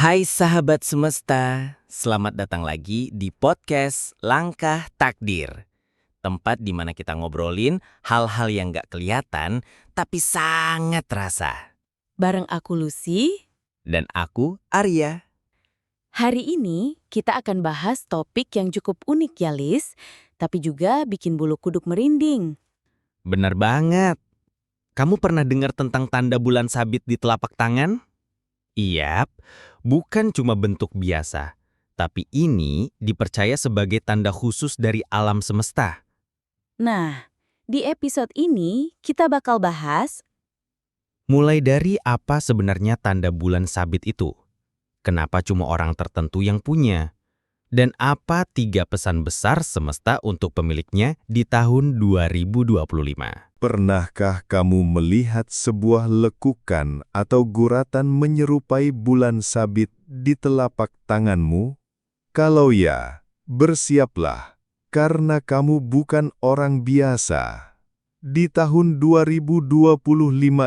Hai sahabat semesta, selamat datang lagi di podcast Langkah Takdir. Tempat di mana kita ngobrolin hal-hal yang gak kelihatan tapi sangat terasa. Bareng aku Lucy, Dan aku Arya. hari ini kita akan bahas topik yang cukup unik ya Lis, tapi juga bikin bulu kuduk merinding. Benar banget. Kamu pernah dengar tentang tanda bulan sabit di telapak tangan? Iya, bukan cuma bentuk biasa, tapi ini dipercaya sebagai tanda khusus dari alam semesta. Nah, di episode ini kita bakal bahas Mulai dari apa sebenarnya tanda bulan sabit itu? Kenapa cuma orang tertentu yang punya? Dan apa 3 pesan besar semesta untuk pemiliknya di tahun 2025? Pernahkah kamu melihat sebuah lekukan atau guratan menyerupai bulan sabit di telapak tanganmu? Kalau ya, bersiaplah, karena kamu bukan orang biasa. Di tahun 2025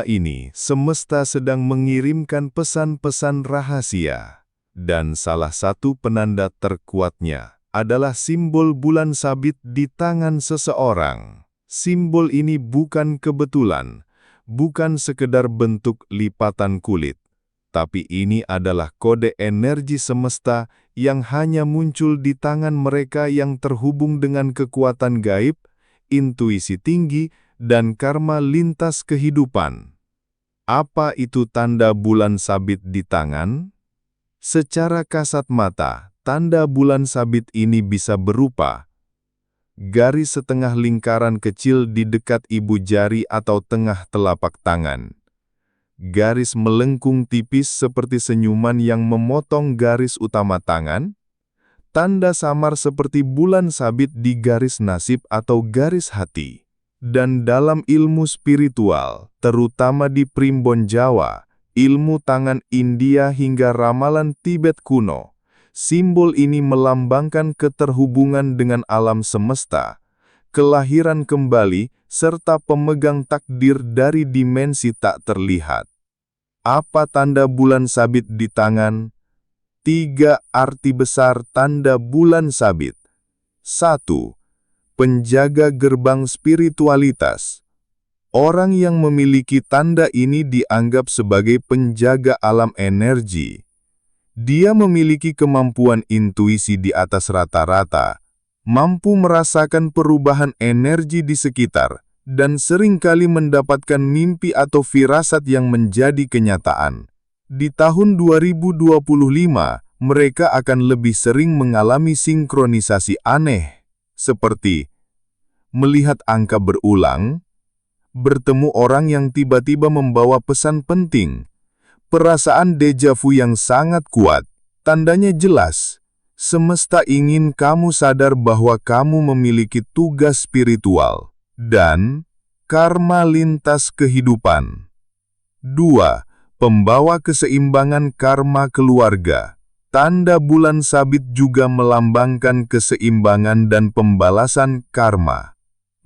ini, semesta sedang mengirimkan pesan-pesan rahasia. Dan salah satu penanda terkuatnya adalah simbol bulan sabit di tangan seseorang. Simbol ini bukan kebetulan, bukan sekedar bentuk lipatan kulit, tapi ini adalah kode energi semesta yang hanya muncul di tangan mereka yang terhubung dengan kekuatan gaib, intuisi tinggi, dan karma lintas kehidupan. Apa itu tanda bulan sabit di tangan? Secara kasat mata, tanda bulan sabit ini bisa berupa garis setengah lingkaran kecil di dekat ibu jari atau tengah telapak tangan. Garis melengkung tipis seperti senyuman yang memotong garis utama tangan. Tanda samar seperti bulan sabit di garis nasib atau garis hati. Dan dalam ilmu spiritual, terutama di primbon Jawa, ilmu tangan India hingga ramalan Tibet kuno, simbol ini melambangkan keterhubungan dengan alam semesta, kelahiran kembali, serta pemegang takdir dari dimensi tak terlihat. Apa tanda bulan sabit di tangan? 3 arti besar tanda bulan sabit. 1. Penjaga gerbang spiritualitas. Orang yang memiliki tanda ini dianggap sebagai penjaga alam energi. Dia memiliki kemampuan intuisi di atas rata-rata, mampu merasakan perubahan energi di sekitar, dan seringkali mendapatkan mimpi atau firasat yang menjadi kenyataan. Di tahun 2025, mereka akan lebih sering mengalami sinkronisasi aneh, seperti melihat angka berulang, bertemu orang yang tiba-tiba membawa pesan penting, perasaan deja vu yang sangat kuat. Tandanya jelas. Semesta ingin kamu sadar bahwa kamu memiliki tugas spiritual dan karma lintas kehidupan. 2. Pembawa keseimbangan karma keluarga. Tanda bulan sabit juga melambangkan keseimbangan dan pembalasan karma.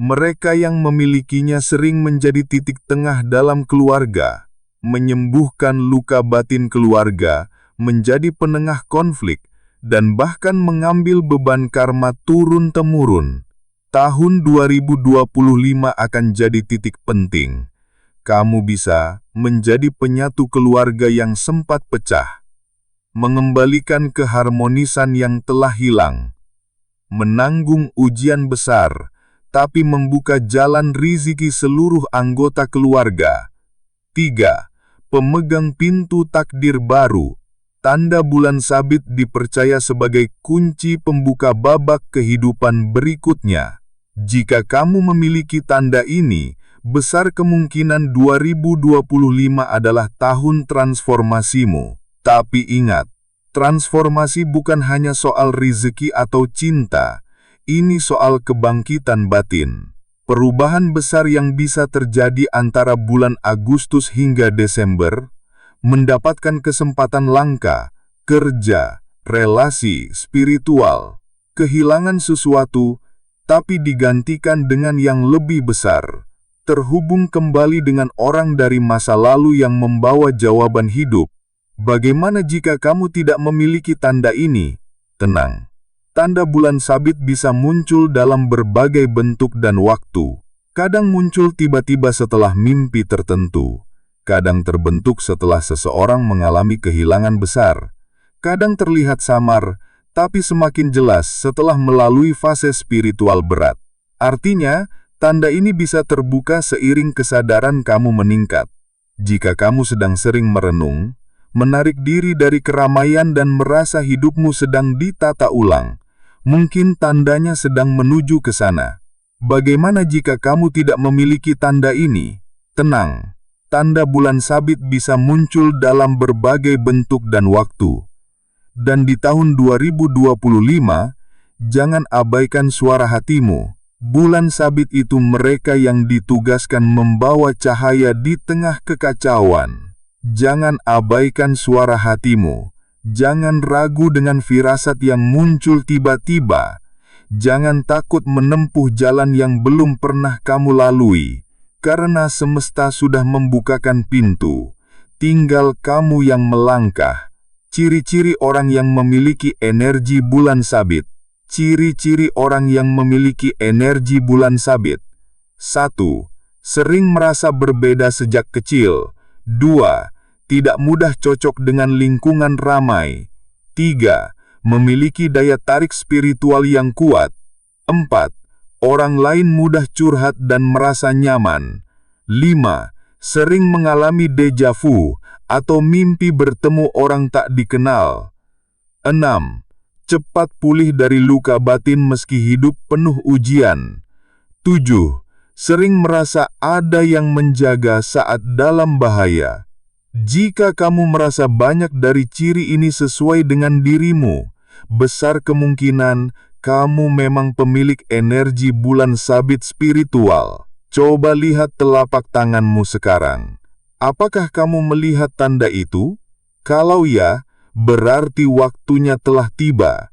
Mereka yang memilikinya sering menjadi titik tengah dalam keluarga, menyembuhkan luka batin keluarga, menjadi penengah konflik, dan bahkan mengambil beban karma turun-temurun. Tahun 2025 akan jadi titik penting. Kamu bisa menjadi penyatu keluarga yang sempat pecah, mengembalikan keharmonisan yang telah hilang, menanggung ujian besar, tapi membuka jalan rezeki seluruh anggota keluarga. 3. Pemegang pintu takdir baru. Tanda bulan sabit dipercaya sebagai kunci pembuka babak kehidupan berikutnya. Jika kamu memiliki tanda ini, besar kemungkinan 2025 adalah tahun transformasimu. Tapi ingat, transformasi bukan hanya soal rezeki atau cinta. Ini soal kebangkitan batin. Perubahan besar yang bisa terjadi antara bulan Agustus hingga Desember, mendapatkan kesempatan langka, kerja, relasi, spiritual, kehilangan sesuatu, tapi digantikan dengan yang lebih besar, terhubung kembali dengan orang dari masa lalu yang membawa jawaban hidup, Bagaimana jika kamu tidak memiliki tanda ini? Tenang. Tanda bulan sabit bisa muncul dalam berbagai bentuk dan waktu. Kadang muncul tiba-tiba setelah mimpi tertentu. Kadang terbentuk setelah seseorang mengalami kehilangan besar. Kadang terlihat samar, tapi semakin jelas setelah melalui fase spiritual berat. Artinya, tanda ini bisa terbuka seiring kesadaran kamu meningkat. Jika kamu sedang sering merenung, menarik diri dari keramaian dan merasa hidupmu sedang ditata ulang, mungkin tandanya sedang menuju ke sana. Bagaimana jika kamu tidak memiliki tanda ini? Tenang, tanda bulan sabit bisa muncul dalam berbagai bentuk dan waktu. Dan di tahun 2025, jangan abaikan suara hatimu. Bulan sabit itu mereka yang ditugaskan membawa cahaya di tengah kekacauan. Jangan abaikan suara hatimu. Jangan ragu dengan firasat yang muncul tiba-tiba. Jangan takut menempuh jalan yang belum pernah kamu lalui, karena semesta sudah membukakan pintu. Tinggal kamu yang melangkah. Ciri-ciri orang yang memiliki energi bulan sabit. Ciri-ciri orang yang memiliki energi bulan sabit. 1. Sering merasa berbeda sejak kecil. 2. Tidak mudah cocok dengan lingkungan ramai. 3. Memiliki daya tarik spiritual yang kuat. 4. Orang lain mudah curhat dan merasa nyaman. 5. Sering mengalami deja vu atau mimpi bertemu orang tak dikenal. 6. Cepat pulih dari luka batin meski hidup penuh ujian. 7. Sering merasa ada yang menjaga saat dalam bahaya. Jika kamu merasa banyak dari ciri ini sesuai dengan dirimu, besar kemungkinan kamu memang pemilik energi bulan sabit spiritual. Coba lihat telapak tanganmu sekarang. Apakah kamu melihat tanda itu? Kalau ya, berarti waktunya telah tiba.